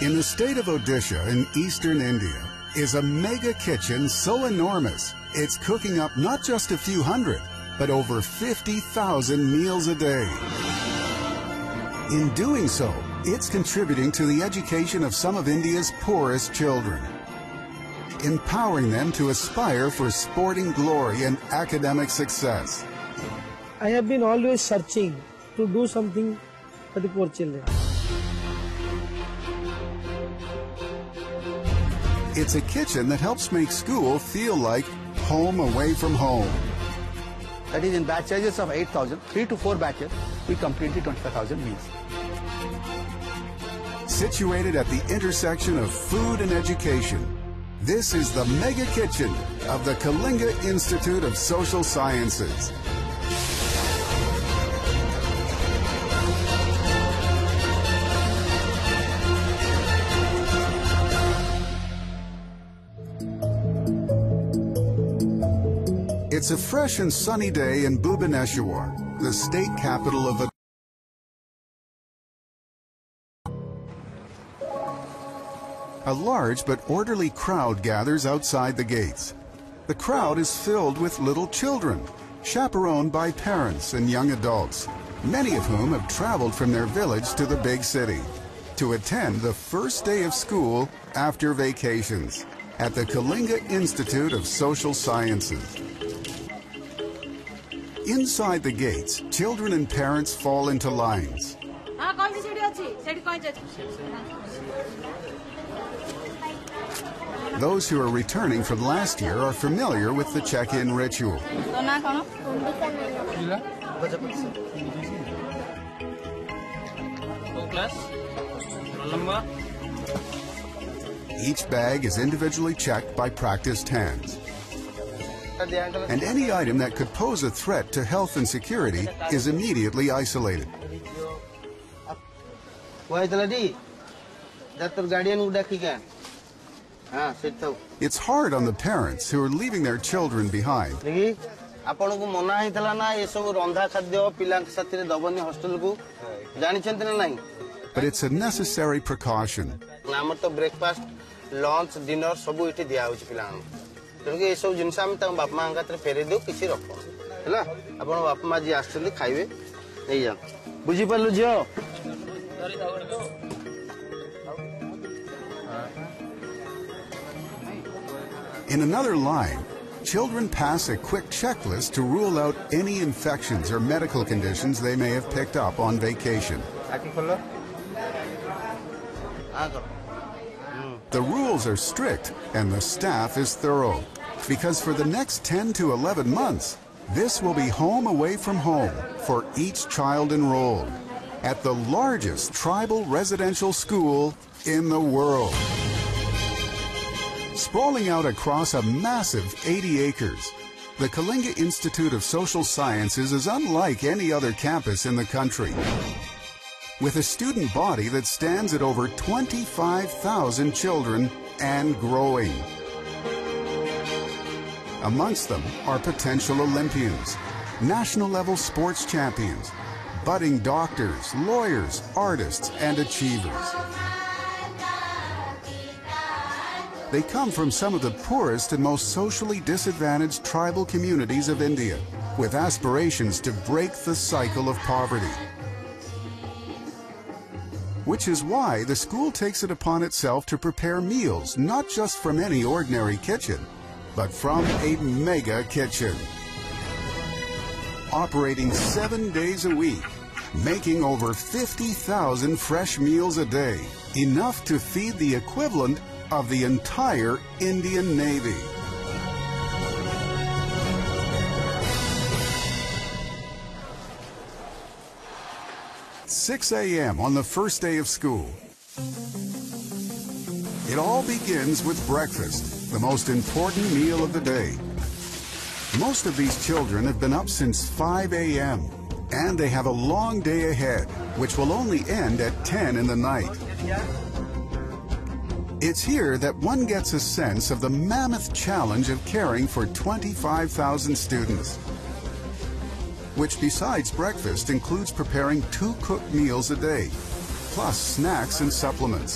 In the state of Odisha in eastern India is a mega kitchen so enormous it's cooking up not just a few hundred, but over 50,000 meals a day. In doing so, it's contributing to the education of some of India's poorest children, empowering them to aspire for sporting glory and academic success. I have been always searching to do something for the poor children. It's a kitchen that helps make school feel like home away from home. That is, in batch sizes of 8,000, 3 to 4 batches, we completed 25,000 meals. Situated at the intersection of food and education, this is the mega kitchen of the Kalinga Institute of Social Sciences. It's a fresh and sunny day in Bhubaneswar, the state capital of a large but orderly crowd gathers outside the gates. The crowd is filled with little children, chaperoned by parents and young adults, many of whom have traveled from their village to the big city to attend the first day of school after vacations at the Kalinga Institute of Social Sciences. Inside the gates, children and parents fall into lines. Those who are returning from last year are familiar with the check-in ritual. Each bag is individually checked by practiced hands. And any item that could pose a threat to health and security is immediately isolated. It's hard on the parents who are leaving their children behind. But it's a necessary precaution. Breakfast, lunch, dinner, क्योंकि ये सब जिनसा हम तक बाप माँ अंगात रे फेरे दो किसी रखो, है ना? अपन बाप माँ जी आश्चर्य खाइबे नहीं जान, बुझी पर लुझियो। In another line, children pass a quick checklist to rule out any infections or medical conditions they may have picked up on vacation. The rules are strict and the staff is thorough, because for the next 10 to 11 months, this will be home away from home for each child enrolled at the largest tribal residential school in the world. Sprawling out across a massive 80 acres, the Kalinga Institute of Social Sciences is unlike any other campus in the country, with a student body that stands at over 25,000 children and growing. Amongst them are potential Olympians, national-level sports champions, budding doctors, lawyers, artists, and achievers. They come from some of the poorest and most socially disadvantaged tribal communities of India, with aspirations to break the cycle of poverty. Which is why the school takes it upon itself to prepare meals not just from any ordinary kitchen, but from a mega kitchen. Operating 7 days a week, making over 50,000 fresh meals a day, enough to feed the equivalent of the entire Indian Navy. 6 a.m. on the first day of school. It all begins with breakfast, the most important meal of the day. Most of these children have been up since 5 a.m. and they have a long day ahead, which will only end at 10 in the night. It's here that one gets a sense of the mammoth challenge of caring for 25,000 students, which besides breakfast includes preparing 2 cooked meals a day, plus snacks and supplements.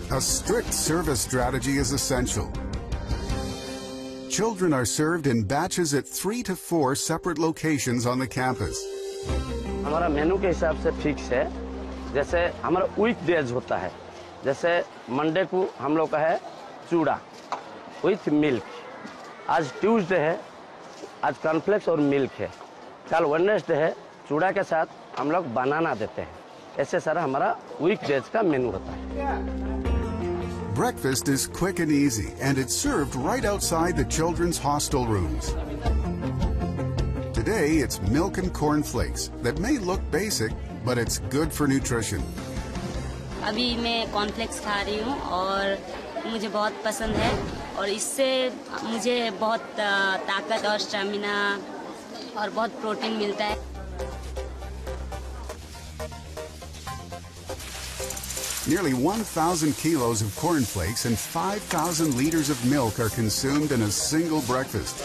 A strict service strategy is essential. Children are served in batches at 3 to 4 separate locations on the campus. हमारा मेनू के हिसाब से fix है, जैसे हमारा week days होता है, जैसे मंडे को हम लोग का है चूड़ा विथ मिल्क, आज ट्यूसडे है, आज कॉर्नफ्लेक्स और मिल्क है, कल वेडनेसडे है, चूड़ा के साथ हम लोग बनाना देते हैं। ऐसे सारा हमारा वीक डेज का मेनू होता है। Breakfast is quick and easy, and it's served right outside the children's hostel rooms. Today, it's milk and cornflakes that may look basic, but it's good for nutrition. अभी मैं कॉर्नफ्लेक्स खा रही हूँ और मुझे बहुत पसंद है और इससे मुझे बहुत ताकत और स्टैमिना और बहुत प्रोटीन मिलता है। Nearly 1,000 kilos of cornflakes and 5,000 liters of milk are consumed in a single breakfast.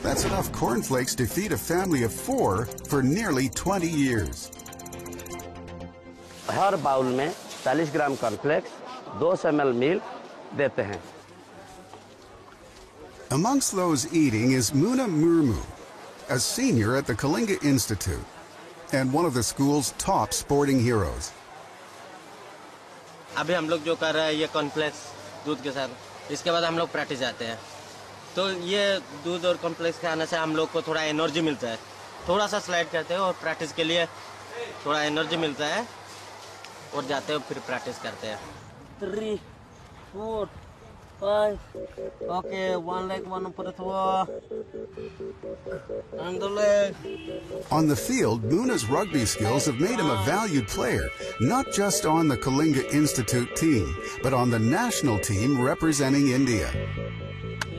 That's enough cornflakes to feed a family of 4 for nearly 20 years. हर बाउल में 40 ग्राम कॉर्नफ्लेक्स, 200 ml मिल्क देते हैं। Amongst those eating is Muna Murmu, a senior at the Kalinga Institute and one of the school's top sporting heroes. अभी हम लोग जो कर रहे हैं ये कॉर्नफ्लेक्स दूध के साथ, इसके बाद हम लोग प्रैक्टिस जाते हैं, तो ये दूध और कॉर्नफ्लेक्स खाने से हम लोग को थोड़ा एनर्जी मिलता है, थोड़ा सा स्लाइड करते हैं और प्रैक्टिस के लिए थोड़ा एनर्जी मिलता है और जाते हैं फिर प्रैक्टिस करते हैं। 3, 4, 5, okay, one leg, one for the floor, and the leg. On the field, Muna's rugby skills have made him a valued player, not just on the Kalinga Institute team, but on the national team representing India.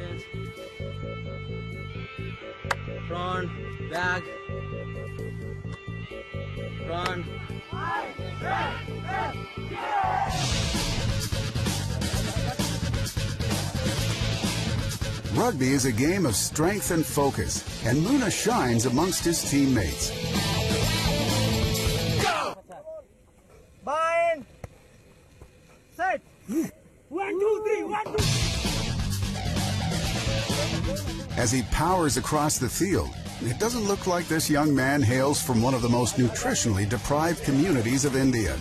Yes. Front, back, front. Rugby is a game of strength and focus, and Muna shines amongst his teammates. Go! Bind! Set! 1, 2, 3, 1, 2. As he powers across the field, it doesn't look like this young man hails from one of the most nutritionally deprived communities of India.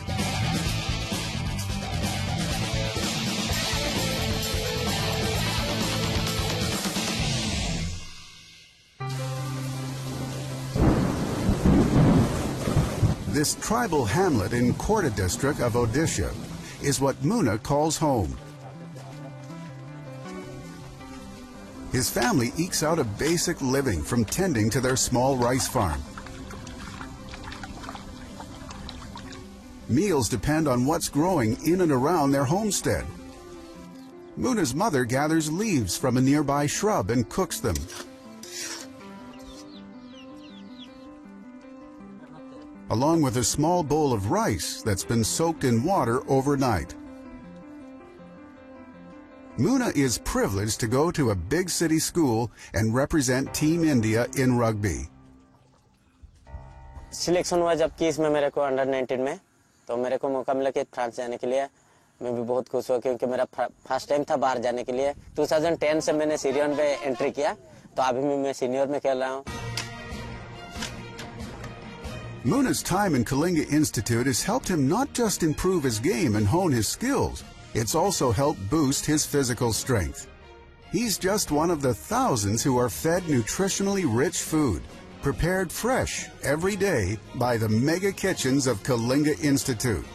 This tribal hamlet in Korda district of Odisha is what Muna calls home. His family ekes out a basic living from tending to their small rice farm. Meals depend on what's growing in and around their homestead. Muna's mother gathers leaves from a nearby shrub and cooks them. Along with a small bowl of rice that's been soaked in water overnight. Muna is privileged to go to a big city school and represent Team India in rugby. Selection हुआ जबकि इसमें मेरे को under 19 में, तो मेरे को मौका मिला कि फ्रांस जाने के लिए। मैं भी बहुत खुश हुआ क्योंकि मेरा फर्स्ट टाइम था बाहर जाने के लिए। 2010 से मैंने सीनियर में एंट्री किया, तो अभी मैं सीनियर में खेल रहा हूँ। Muna's time in Kalinga Institute has helped him not just improve his game and hone his skills, it's also helped boost his physical strength. He's just one of the thousands who are fed nutritionally rich food, prepared fresh every day by the mega kitchens of Kalinga Institute.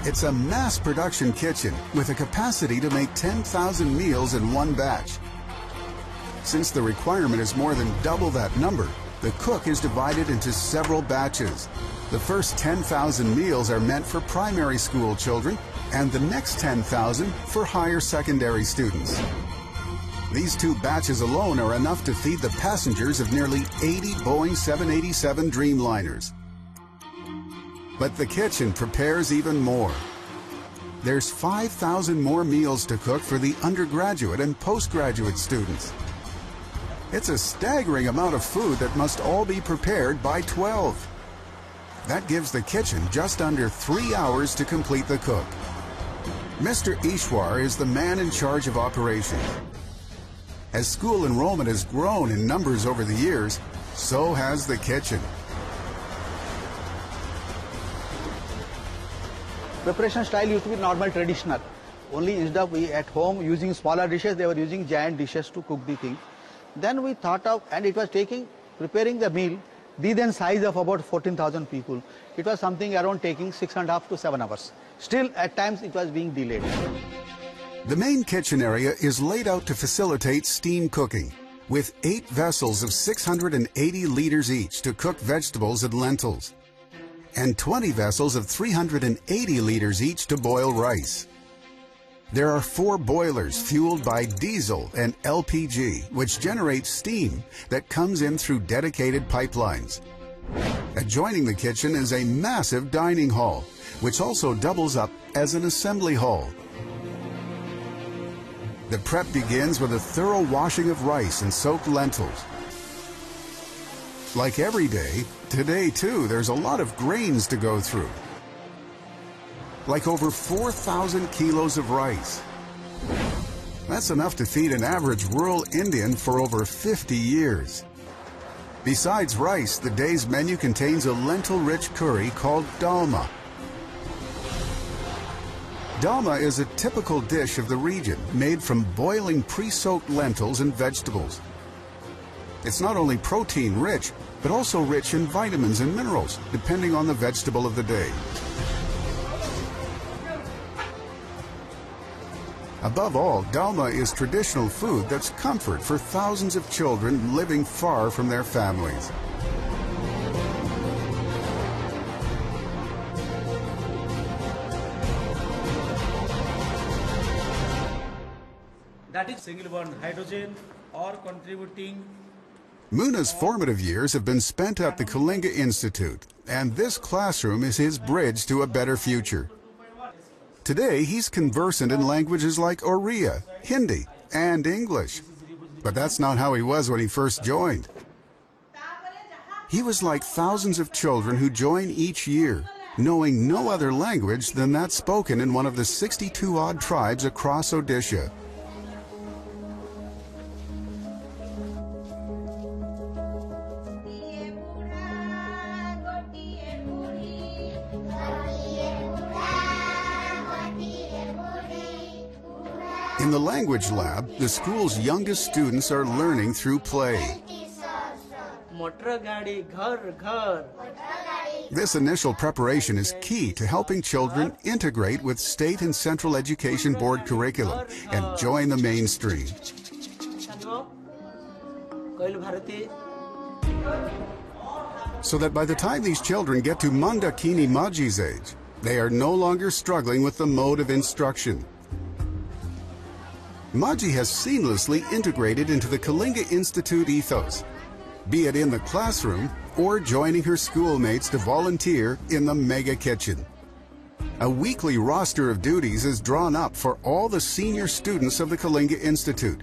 It's a mass production kitchen with a capacity to make 10,000 meals in one batch. Since the requirement is more than double that number, the cook is divided into several batches. The first 10,000 meals are meant for primary school children, and the next 10,000 for higher secondary students. These 2 batches alone are enough to feed the passengers of nearly 80 Boeing 787 Dreamliners. But the kitchen prepares even more. there's 5,000 more meals to cook for the undergraduate and postgraduate students. It's a staggering amount of food that must all be prepared by 12. That gives the kitchen just under 3 hours to complete the cook. Mr. Ishwar is the man in charge of operations. As school enrollment has grown in numbers over the years, so has the kitchen. Preparation style used to be normal, traditional. Only instead of we at home using smaller dishes, they were using giant dishes to cook the thing. Then we thought of, and it was preparing the meal, the size of about 14,000 people. It was something around taking 6.5 to 7 hours. Still, at times, it was being delayed. The main kitchen area is laid out to facilitate steam cooking, with 8 vessels of 680 liters each to cook vegetables and lentils, and 20 vessels of 380 liters each to boil rice. There are 4 boilers fueled by diesel and LPG, which generate steam that comes in through dedicated pipelines. Adjoining the kitchen is a massive dining hall, which also doubles up as an assembly hall. The prep begins with a thorough washing of rice and soaked lentils. Like every day, today too, there's a lot of grains to go through. Like over 4,000 kilos of rice. That's enough to feed an average rural Indian for over 50 years. Besides rice, the day's menu contains a lentil-rich curry called dalma. Dalma is a typical dish of the region, made from boiling pre-soaked lentils and vegetables. It's not only protein-rich, but also rich in vitamins and minerals, depending on the vegetable of the day. Above all, dalma is traditional food that's comfort for thousands of children living far from their families. That is single bond hydrogen or contributing. Muna's formative years have been spent at the Kalinga Institute, and this classroom is his bridge to a better future. Today, he's conversant in languages like Oriya, Hindi, and English. But that's not how he was when he first joined. He was like thousands of children who join each year, knowing no other language than that spoken in one of the 62-odd tribes across Odisha. In the language lab, the school's youngest students are learning through play. This initial preparation is key to helping children integrate with state and central education board curriculum and join the mainstream. So that by the time these children get to Mandakini Maji's age, they are no longer struggling with the mode of instruction. Maji has seamlessly integrated into the Kalinga Institute ethos, be it in the classroom or joining her schoolmates to volunteer in the mega kitchen. A weekly roster of duties is drawn up for all the senior students of the Kalinga Institute.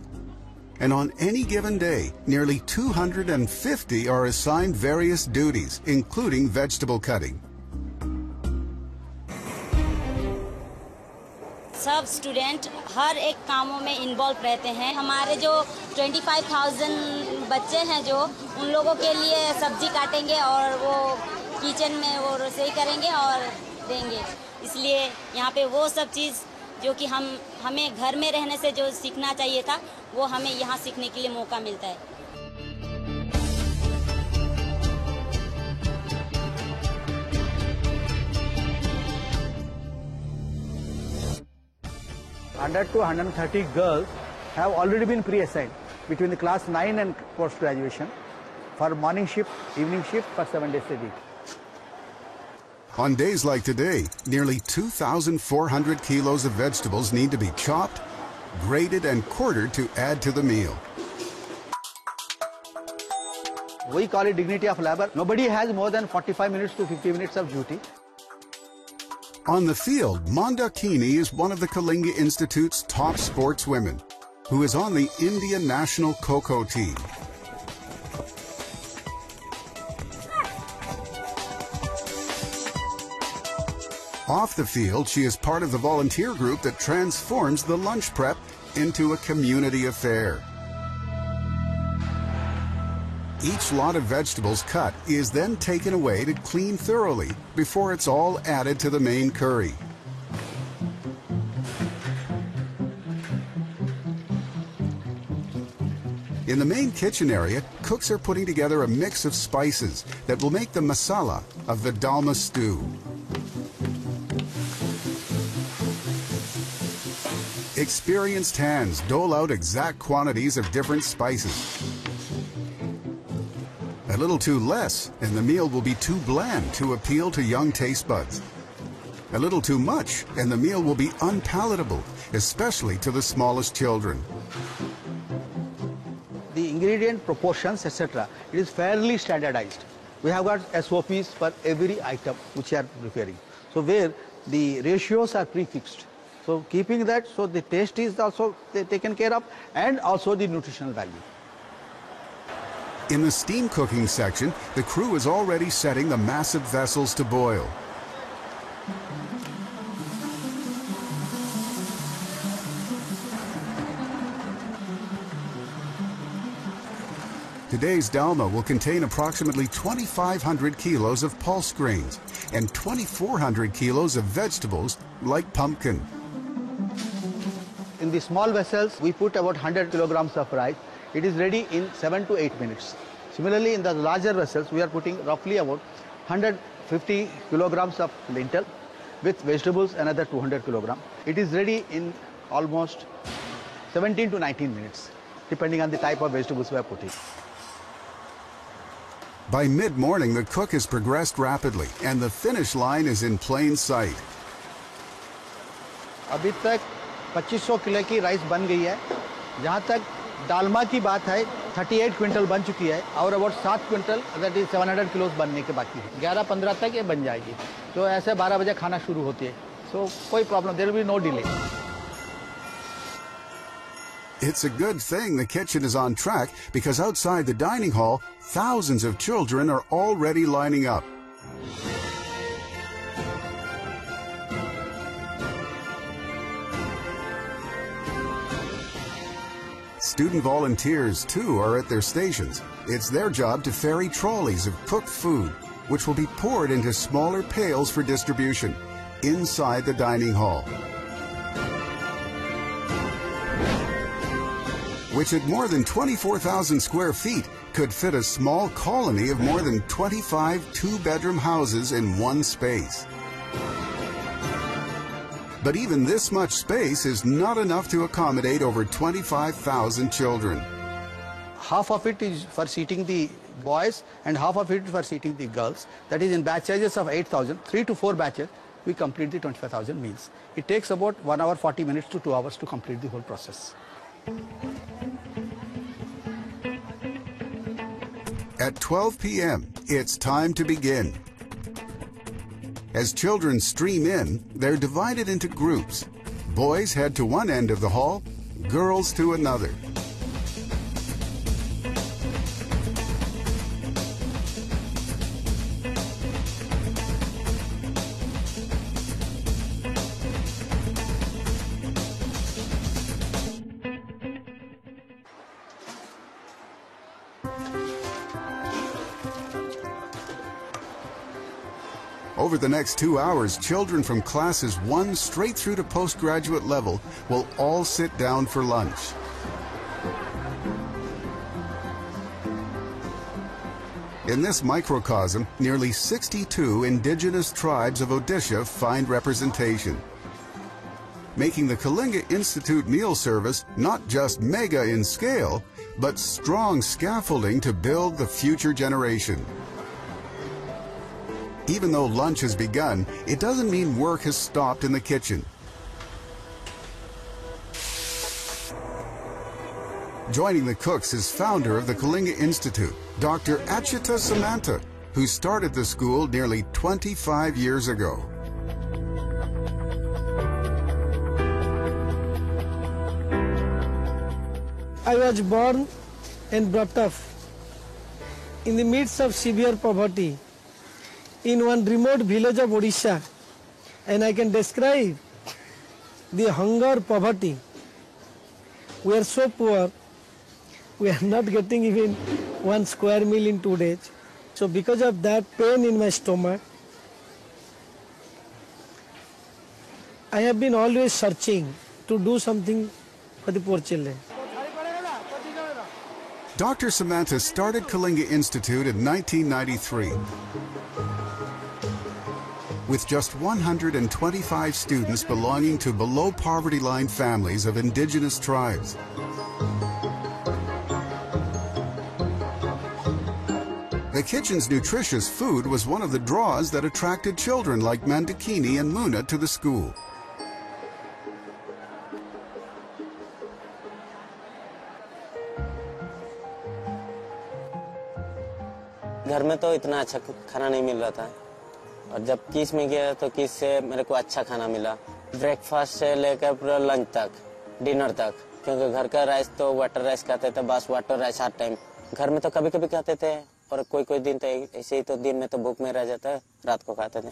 And on any given day, nearly 250 are assigned various duties, including vegetable cutting. सब student हर एक कामों में involve रहते हैं। हमारे जो 25,000 बच्चे हैं जो उन लोगों के लिए सब्जी काटेंगे और वो किचन में वो रसोई करेंगे और देंगे। इसलिए यहाँ पे वो सब चीज़ जो कि हमें घर में रहने से जो सीखना चाहिए था वो हमें यहाँ सीखने के लिए मौका मिलता है। 100 to 130 girls have already been pre-assigned between the class 9 and post-graduation for morning shift, evening shift for 7 days a week. On days like today, nearly 2,400 kilos of vegetables need to be chopped, grated, and quartered to add to the meal. We call it dignity of labor. Nobody has more than 45 minutes to 50 minutes of duty. On the field, Mandakini is one of the Kalinga Institute's top sportswomen, who is on the India national Kho-Kho team. Off the field, she is part of the volunteer group that transforms the lunch prep into a community affair. Each lot of vegetables cut is then taken away to clean thoroughly before it's all added to the main curry. In the main kitchen area, cooks are putting together a mix of spices that will make the masala of the dalma stew. Experienced hands dole out exact quantities of different spices. A little too less, and the meal will be too bland to appeal to young taste buds. A little too much, and the meal will be unpalatable, especially to the smallest children. The ingredient proportions, etc., it is fairly standardized. We have got SOPs for every item which we are preparing. So where the ratios are prefixed. So keeping that, so the taste is also taken care of, and also the nutritional value. In the steam cooking section, the crew is already setting the massive vessels to boil. Today's dalma will contain approximately 2,500 kilos of pulse grains and 2,400 kilos of vegetables like pumpkin. In the small vessels, we put about 100 kilograms of rice. It is ready in 7 to 8 minutes. Similarly, in the larger vessels, we are putting roughly about 150 kilograms of lentil with vegetables, another 200 kilograms. It is ready in almost 17 to 19 minutes, depending on the type of vegetables we are putting. By mid-morning, the cook has progressed rapidly, and the finish line is in plain sight. अभी तक 2500 kilo की rice बन गई है. जहाँ तक डालमा की बात है, 38 क्विंटल बन चुकी है और अबाउट 7 क्विंटल दैट इज 700 किलोस बनने के बाकी है. 11-15 तक ये बन जाएगी. तो ऐसे 12 बजे खाना शुरू होती है. So कोई problem, there will be no delay. It's a good thing the kitchen is on track, because outside the dining hall, thousands of children are already lining up. Student volunteers, too, are at their stations. It's their job to ferry trolleys of cooked food, which will be poured into smaller pails for distribution inside the dining hall, which at more than 24,000 square feet could fit a small colony of more than 25 two-bedroom houses in one space. But even this much space is not enough to accommodate over 25,000 children. Half of it is for seating the boys and half of it for seating the girls. That is in batches of 8,000, 3 to 4 batches, we complete the 25,000 meals. It takes about 1 hour 40 minutes to 2 hours to complete the whole process. At 12 p.m., it's time to begin. As children stream in, they're divided into groups. Boys head to one end of the hall, girls to another. Over the next 2 hours, children from classes 1 straight through to postgraduate level will all sit down for lunch. In this microcosm, nearly 62 indigenous tribes of Odisha find representation, making the Kalinga Institute meal service not just mega in scale, but strong scaffolding to build the future generation. Even though lunch has begun, it doesn't mean work has stopped in the kitchen. Joining the cooks is founder of the Kalinga Institute, Dr. Achyuta Samanta, who started the school nearly 25 years ago. I was born and brought up in the midst of severe poverty in one remote village of Odisha, and I can describe the hunger, poverty. We are so poor, we are not getting even 1 square meal in 2 days. So because of that pain in my stomach, I have been always searching to do something for the poor children. Dr. Samantha started Kalinga Institute in 1993. With just 125 students belonging to below poverty line families of indigenous tribes. The kitchen's nutritious food was one of the draws that attracted children like Mandakini and Muna to the school. घर में तो इतना अच्छा खाना नहीं मिल रहा था और जब किस में गया तो किस से मेरे को अच्छा खाना मिला, ब्रेकफास्ट से लेकर पूरा लंच तक, डिनर तक, क्योंकि घर का राइस तो वाटर राइस खाते थे, बस वाटर राइस हर टाइम। घर में तो कभी कभी खाते थे और कोई दिन तो ऐसे ही तो दिन में तो भूख में रह जाता है, रात को खाते थे।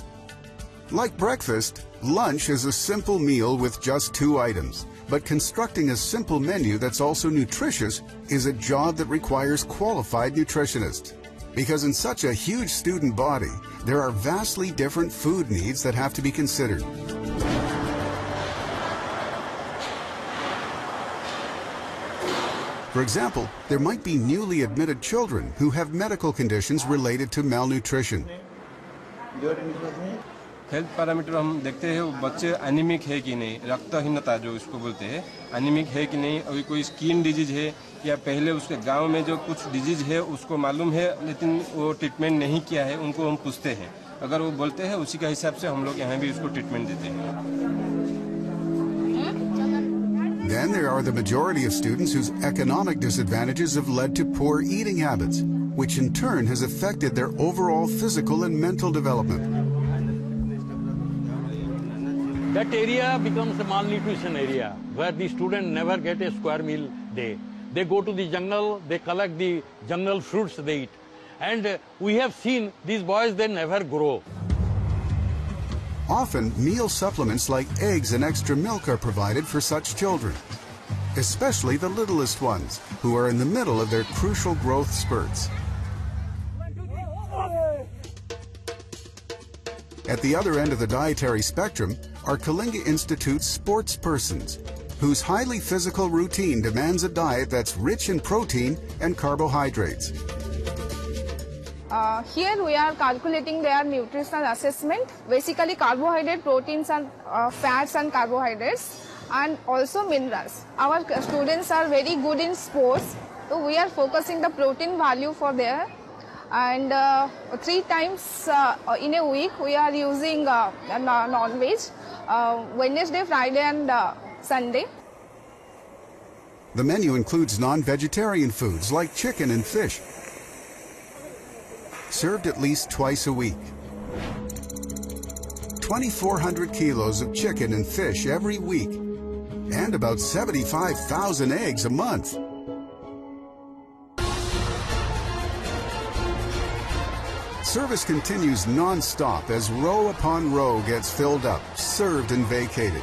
Like breakfast, lunch is a simple meal with just 2 items. But constructing a simple menu that's also nutritious is a job that requires qualified nutritionists. Because in such a huge student body, there are vastly different food needs that have to be considered. For example, there might be newly admitted children who have medical conditions related to malnutrition. Health parameter हम देखते हैं वो बच्चे anaemic है कि नहीं, रक्तहीनता जो इसको बोलते हैं, एनीमिक है कि नहीं, अभी कोई स्किन डिजीज है या पहले उसके गांव में जो कुछ डिजीज है उसको मालूम है लेकिन वो ट्रीटमेंट नहीं किया है, उनको हम पूछते हैं। अगर वो बोलते हैं उसी के हिसाब से हम लोग यहाँ भी उसको ट्रीटमेंट देते हैं। Then there are the majority of students whose economic disadvantages have led to poor eating habits, which in turn has affected their overall physical and mental development. That area becomes a malnutrition area where the students never get a square meal day. They go to the jungle, they collect the jungle fruits they eat. And we have seen these boys, they never grow. Often, meal supplements like eggs and extra milk are provided for such children, especially the littlest ones, who are in the middle of their crucial growth spurts. At the other end of the dietary spectrum are Kalinga Institute's sports persons, whose highly physical routine demands a diet that's rich in protein and carbohydrates. Here we are calculating their nutritional assessment, basically carbohydrate, proteins and fats and carbohydrates, and also minerals. Our students are very good in sports, so we are focusing the protein value for there. And 3 times in a week we are using non-veg, Wednesday, Friday and Sunday. The menu includes non-vegetarian foods like chicken and fish, served at least twice a week. 2,400 kilos of chicken and fish every week, and about 75,000 eggs a month. Service continues non-stop as row upon row gets filled up, served and vacated.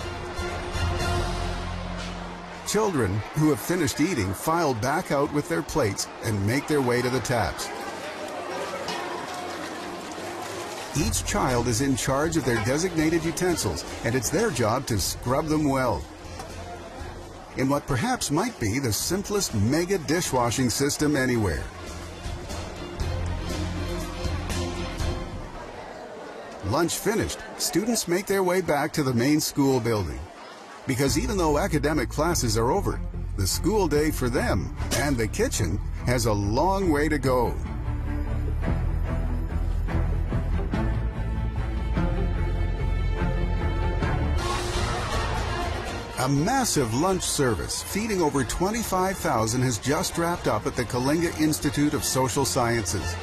Children who have finished eating file back out with their plates and make their way to the taps. Each child is in charge of their designated utensils, and it's their job to scrub them well. In what perhaps might be the simplest mega dishwashing system anywhere. Lunch finished, students make their way back to the main school building. Because even though academic classes are over, the school day for them and the kitchen has a long way to go. A massive lunch service feeding over 25,000 has just wrapped up at the Kalinga Institute of Social Sciences.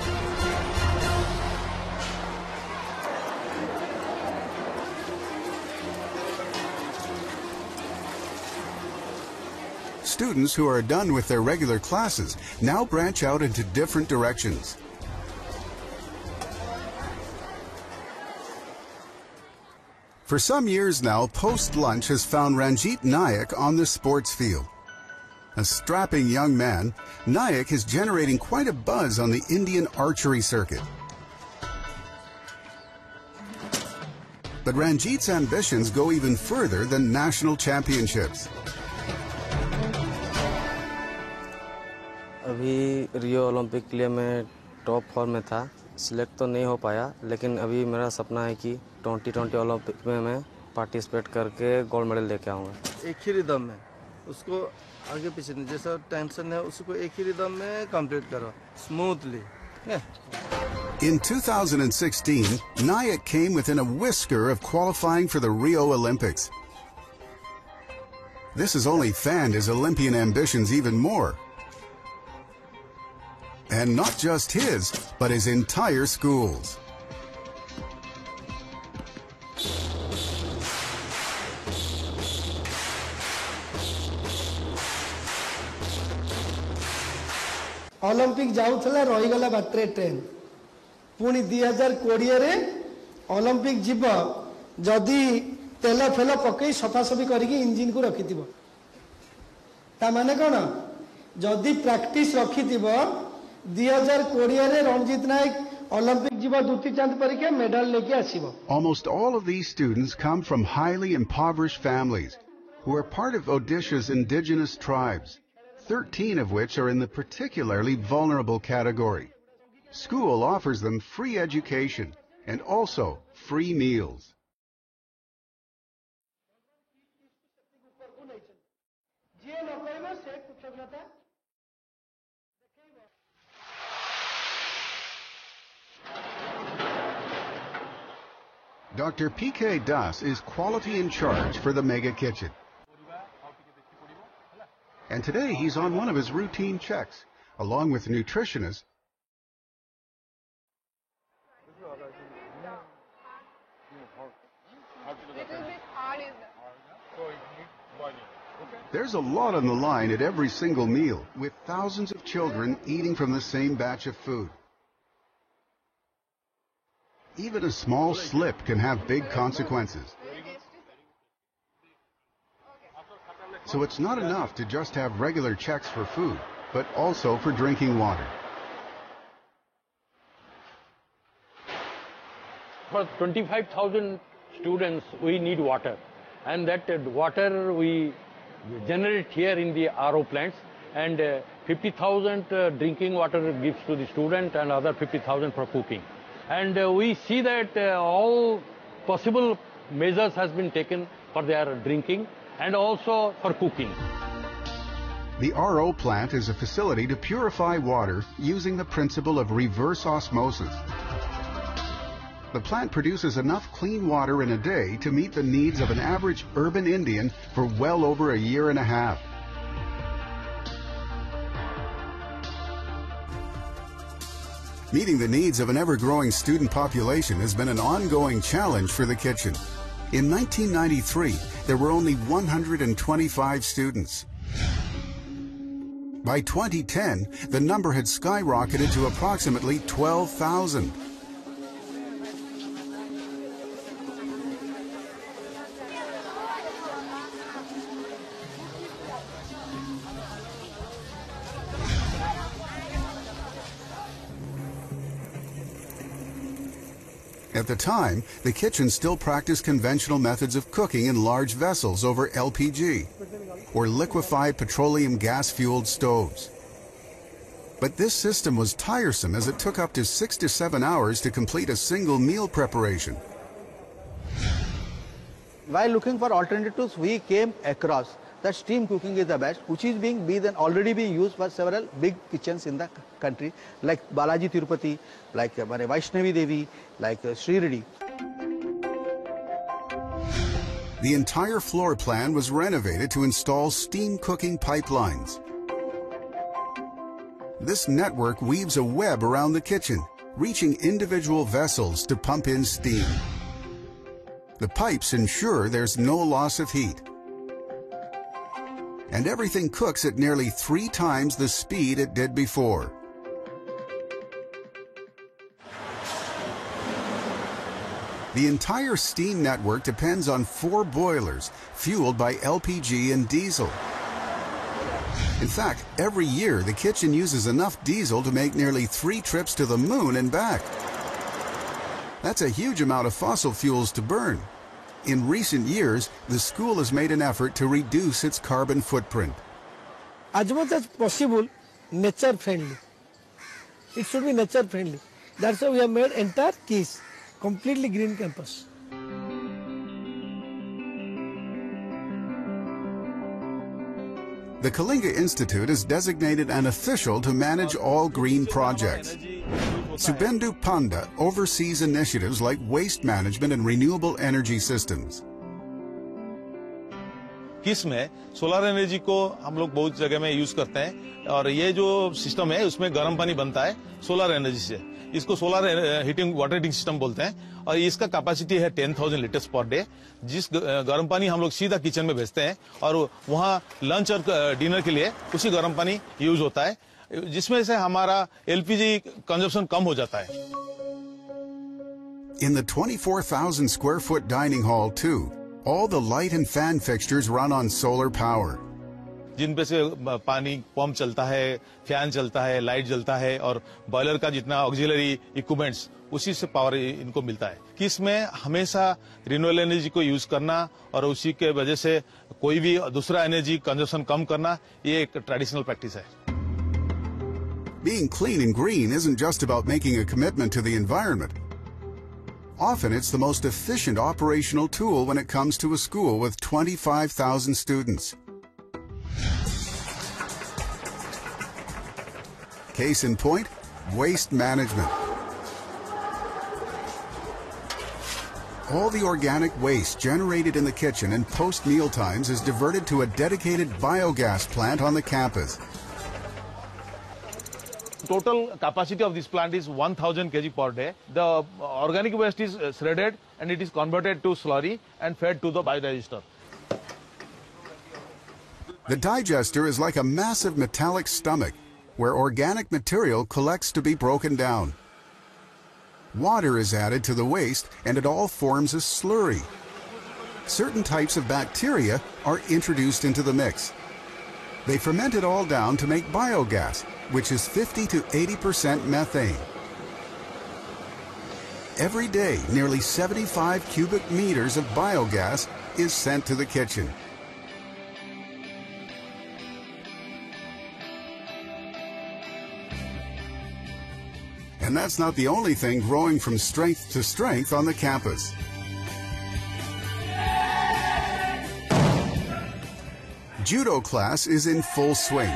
Students who are done with their regular classes now branch out into different directions. For some years now, post-lunch has found Ranjit Nayak on the sports field. A strapping young man, Nayak is generating quite a buzz on the Indian archery circuit. But Ranjit's ambitions go even further than national championships. अभी Rio Olympic के लिए मैं top form में था, select तो नहीं हो पाया, लेकिन अभी मेरा सपना है कि 2020 ओलंपिक में मैं पार्टिसिपेट करके गोल्ड मेडल लेके आऊँगा। एक ही रिदम में उसको आगे पीछे नहीं, जैसा टेंशन है उसको एक ही रिदम में कंप्लीट करो smoothly. In 2016, Nayak came within a whisker of qualifying for the Rio Olympics. This has only fanned his Olympian ambitions even more. And not just his, but his entire school's. Olympic जाऊला रहीगला बाटे train पुणी 2020 रे Olympic जीव जदि तेल fail पकई सफासफी करके engine को रखि ता माने कौन जदि प्रैक्टिस रखि 2020 रे रणजीत नायक ओलंपिक जीव दुती चांद परीक्षा मेडल लेके आसीबो। Almost all of these students come from highly impoverished families who are part of Odisha's indigenous tribes, 13 of which are in the particularly vulnerable category. School offers them free education and also free meals. Dr. P.K. Das is quality in charge for the Mega Kitchen. And today he's on one of his routine checks, along with nutritionists. There's a lot on the line at every single meal, with thousands of children eating from the same batch of food. Even a small slip can have big consequences. So it's not enough to just have regular checks for food, but also for drinking water. For 25,000 students, we need water. And that water we generate here in the RO plants. And 50,000 drinking water gives to the student and other 50,000 for cooking. And we see that all possible measures has been taken for their drinking and also for cooking. The RO plant is a facility to purify water using the principle of reverse osmosis. The plant produces enough clean water in a day to meet the needs of an average urban Indian for well over a year and a half. Meeting the needs of an ever-growing student population has been an ongoing challenge for the kitchen. In 1993, there were only 125 students. By 2010, the number had skyrocketed to approximately 12,000. At the time, the kitchen still practiced conventional methods of cooking in large vessels over LPG, or liquefied petroleum gas-fueled stoves. But this system was tiresome as it took up to 6 to 7 hours to complete a single meal preparation. While looking for alternatives, we came across that steam cooking is the best, which is already being used by several big kitchens in the country, like Balaji Tirupati, like Vaishnavi Devi, like Sri Reddy. The entire floor plan was renovated to install steam cooking pipelines. This network weaves a web around the kitchen, reaching individual vessels to pump in steam. The pipes ensure there's no loss of heat. and everything cooks at nearly 3 times the speed it did before. The entire steam network depends on 4 boilers fueled by LPG and diesel. In fact, every year the kitchen uses enough diesel to make nearly 3 trips to the moon and back. That's a huge amount of fossil fuels to burn. In recent years, the school has made an effort to reduce its carbon footprint. As much as possible, nature friendly. It should be nature friendly. That's why we have made entire KISS completely green campus. The Kalinga Institute is designated an official to manage all green projects. Subendu Panda oversees initiatives like waste management and renewable energy systems. किस में solar energy को हम लोग बहुत जगह में use करते हैं और ये जो सिस्टम है उसमें गर्म पानी बनता है सोलर एनर्जी से. इसको solar heating water heating system बोलते हैं और इसका कैपेसिटी है 10,000 लीटर्स पर डे. जिस गर्म पानी हम लोग सीधा किचन में भेजते हैं और वहाँ लंच और डिनर के लिए उसी गर्म पानी यूज होता है, जिसमें से हमारा एलपीजी कंजप्शन कम हो जाता है. In the 24,000 square foot dining hall too, all the light and fan fixtures run on solar power. जिन पे से पानी पंप चलता है, फैन चलता है, लाइट जलता है और बॉयलर का जितना ऑक्सिलरी इक्विपमेंट्स उसी से पावर इनको मिलता है. कि इसमें हमेशा रिन्यूएबल एनर्जी को यूज करना और उसी के वजह से कोई भी दूसरा एनर्जी कंजप्शन कम करना, ये एक ट्रेडिशनल प्रैक्टिस है. Being clean and green isn't just about making a commitment to the environment. Often it's the most efficient operational tool when it comes to a school with 25,000 students. Case in point, waste management. All the organic waste generated in the kitchen and post-meal times is diverted to a dedicated biogas plant on the campus. Total capacity of this plant is 1,000 kg per day. The organic waste is shredded and it is converted to slurry and fed to the biodigester. The digester is like a massive metallic stomach where organic material collects to be broken down. Water is added to the waste and it all forms a slurry. Certain types of bacteria are introduced into the mix. They ferment it all down to make biogas, which is 50 to 80% methane. Every day, nearly 75 cubic meters of biogas is sent to the kitchen. And that's not the only thing growing from strength to strength on the campus. Judo class is in full swing.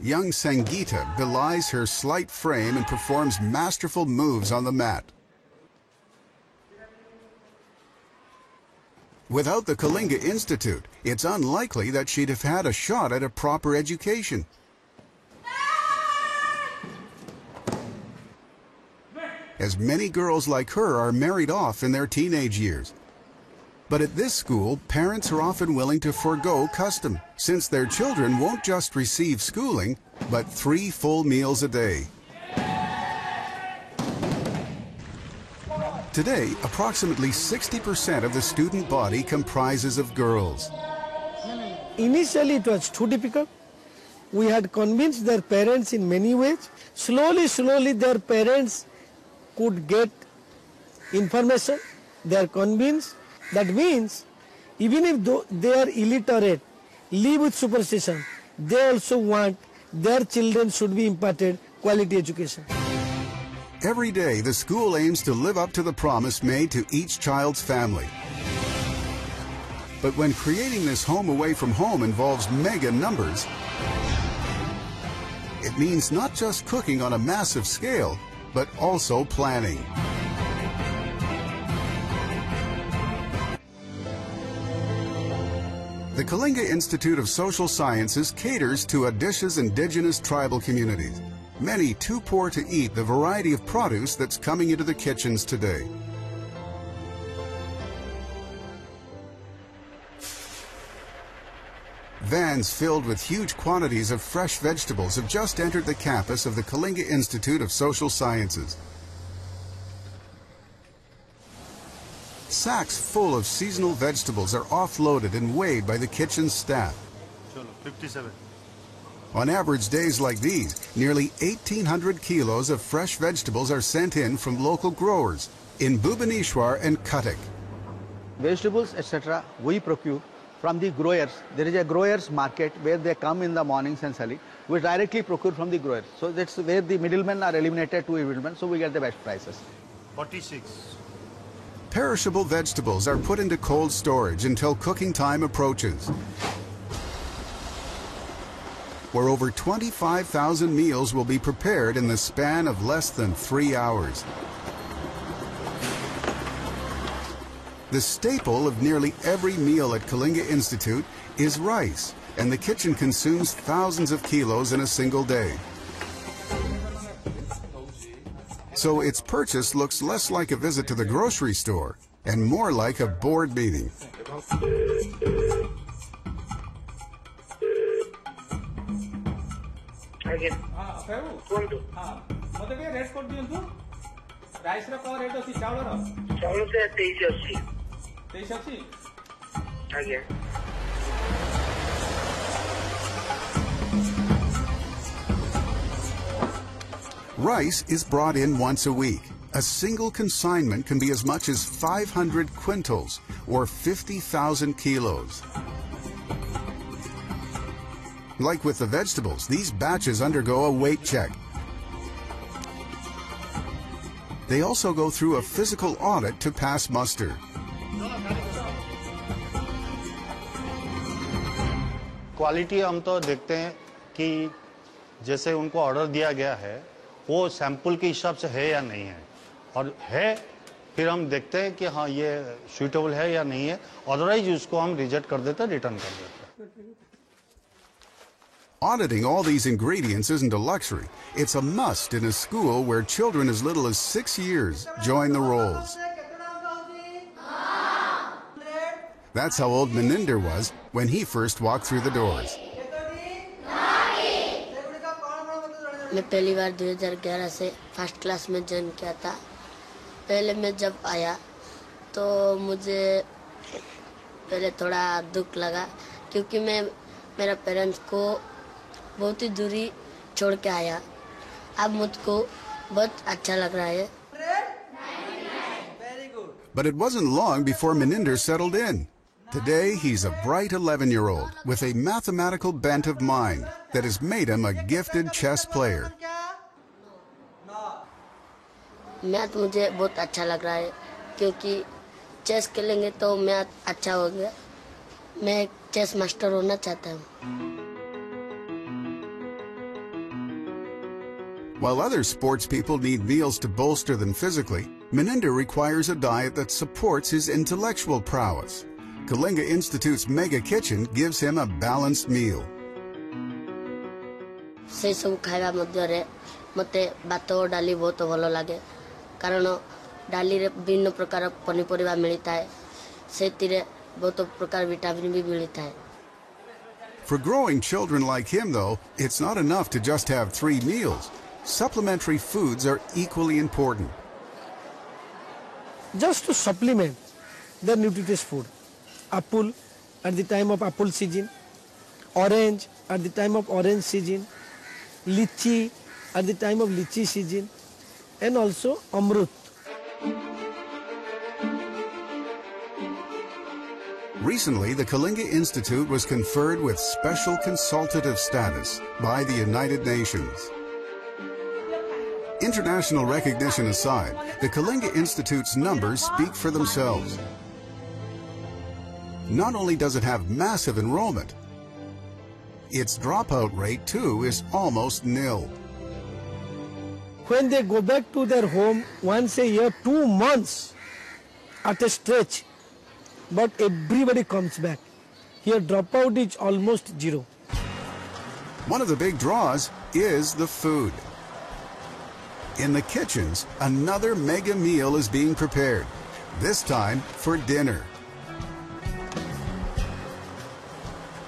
Young Sangeeta belies her slight frame and performs masterful moves on the mat. Without the Kalinga Institute, it's unlikely that she'd have had a shot at a proper education. As many girls like her are married off in their teenage years. But at this school, parents are often willing to forego custom, since their children won't just receive schooling, but 3 full meals a day. Today, approximately 60% of the student body comprises of girls. Initially, it was too difficult. We had convinced their parents in many ways. Slowly, their parents could get information. They are convinced. That means, even if they are illiterate, live with superstition, they also want their children should be imparted quality education. Every day, the school aims to live up to the promise made to each child's family. But when creating this home away from home involves mega numbers, it means not just cooking on a massive scale, but also planning. The Kalinga Institute of Social Sciences caters to Odisha's indigenous tribal communities, many too poor to eat the variety of produce that's coming into the kitchens today. Vans filled with huge quantities of fresh vegetables have just entered the campus of the Kalinga Institute of Social Sciences. Sacks full of seasonal vegetables are offloaded and weighed by the kitchen staff. 57. On average days like these, nearly 1,800 kilos of fresh vegetables are sent in from local growers in Bhubaneswar and Cuttack. Vegetables, etc., we procure from the growers. There is a growers market where they come in the mornings and sell it. We directly procure from the growers. So that's where the middlemen are eliminated to middlemen, so we get the best prices. 46. Perishable vegetables are put into cold storage until cooking time approaches, where over 25,000 meals will be prepared in the span of less than 3 hours. The staple of nearly every meal at Kalinga Institute is rice, and the kitchen consumes thousands of kilos in a single day. So its purchase looks less like a visit to the grocery store and more like a board meeting. Rice is brought in once a week. A single consignment can be as much as 500 quintals, or 50,000 kilos. Like with the vegetables, these batches undergo a weight check. They also go through a physical audit to pass muster. Quality हम तो देखते हैं कि जैसे उनको order दिया गया है वो सैंपल के हिसाब से है या नहीं है, और है फिर हम देखते हैं कि हाँ ये सूटेबल है या नहीं है, अदरवाइज उसको हम रिजेक्ट कर देते हैं, रिटर्न कर देते हैं. Auditing all these ingredients isn't a luxury. It's a must in a school where children as little as 6 years join the rolls. That's how old Meninder was when he first walked through the doors. मैं पहली बार 2011 से first class में join किया था. पहले मैं जब आया तो मुझे पहले थोड़ा दुख लगा क्योंकि मैं मेरा पेरेंट्स को बहुत ही दूरी छोड़ के आया. अब मुझको बहुत अच्छा लग रहा है. But it wasn't long before Meninder settled in. Today, he's a bright 11-year-old with a mathematical bent of mind that has made him a gifted chess player. Math मुझे बहुत अच्छा लग रहा है क्योंकि चेस खेलेंगे तो मैथ अच्छा हो गया. मैं एक चेस मास्टर होना चाहता हूँ. While other sports people need meals to bolster them physically, Meninder requires a diet that supports his intellectual prowess. Kalinga Institute's mega kitchen gives him a balanced meal. से सब खाଇବା ମଧ୍ୟରେ ମୋତେ ଭାତ ଓ ଡାଲି ବହୁତ ଭଲ ଲାଗେ କାରଣ ଡାଲିରେ ବିଭିନ୍ନ ପ୍ରକାର ପନିପରିବା ମିଳିଥାଏ. ସେଥିରେ ବହୁତ ପ୍ରକାର ଭିଟାମିନ୍ ବି ମିଳିଥାଏ. For growing children like him, though, it's not enough to just have 3 meals. Supplementary foods are equally important. Just to supplement their nutritious food. Apple at the time of apple season, orange at the time of orange season, lychee at the time of lychee season, and also amrut. Recently, the Kalinga Institute was conferred with special consultative status by the United Nations. International recognition aside, the Kalinga Institute's numbers speak for themselves. Not only does it have massive enrollment, its dropout rate too is almost nil. When they go back to their home once a year, 2 months at a stretch, but everybody comes back. Here dropout is almost zero. One of the big draws is the food. In the kitchens, another mega meal is being prepared, this time for dinner.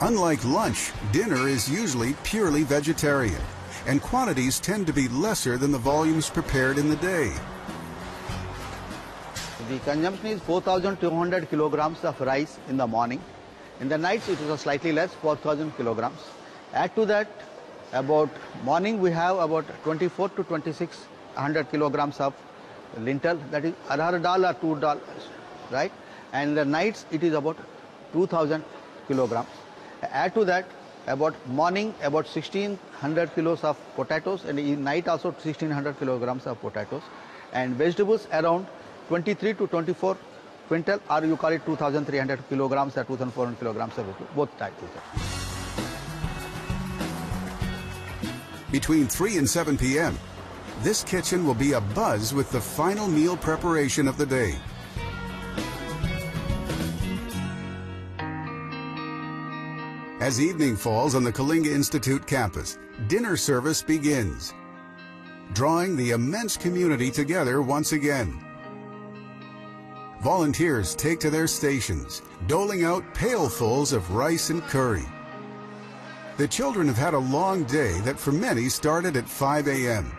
Unlike lunch, dinner is usually purely vegetarian, and quantities tend to be lesser than the volumes prepared in the day. The consumption is 4,200 kilograms of rice in the morning. In the nights it is slightly less, 4,000 kilograms. Add to that, about morning we have about 24 to 2600 kilograms of lintel, that is $1 or $2, right? And in the nights it is about 2,000 kilograms. Add to that, about morning about 1,600 kilos of potatoes, and in night also 1,600 kilograms of potatoes, and vegetables around 23 to 24 quintal, or you call it 2,300 kilograms or 2,400 kilograms of vegetable, both types. Between 3 and 7 p.m., this kitchen will be abuzz with the final meal preparation of the day. As evening falls on the Kalinga Institute campus, dinner service begins, drawing the immense community together once again. Volunteers take to their stations, doling out pailfuls of rice and curry. The children have had a long day that for many started at 5 a.m.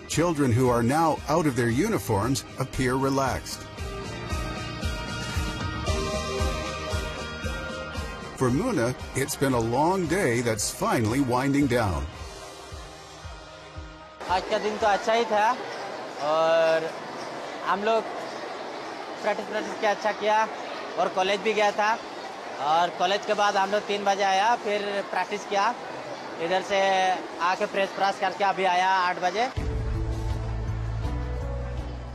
Children who are now out of their uniforms appear relaxed. For Muna, it's been a long day that's finally winding down. आज का दिन तो अच्छा ही था और हम लोग practice किया, अच्छा किया और कॉलेज भी गया था और कॉलेज के बाद हम लोग 3 बजे आया, फिर प्रैक्टिस किया, इधर से आके फ्रेश करके अभी आया 8 बजे.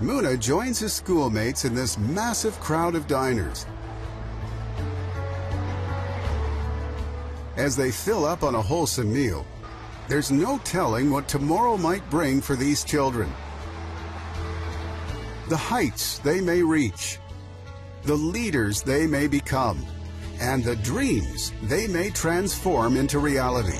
Muna joins his schoolmates in this massive crowd of diners. As they fill up on a wholesome meal, there's no telling what tomorrow might bring for these children. The heights they may reach, the leaders they may become, and the dreams they may transform into reality.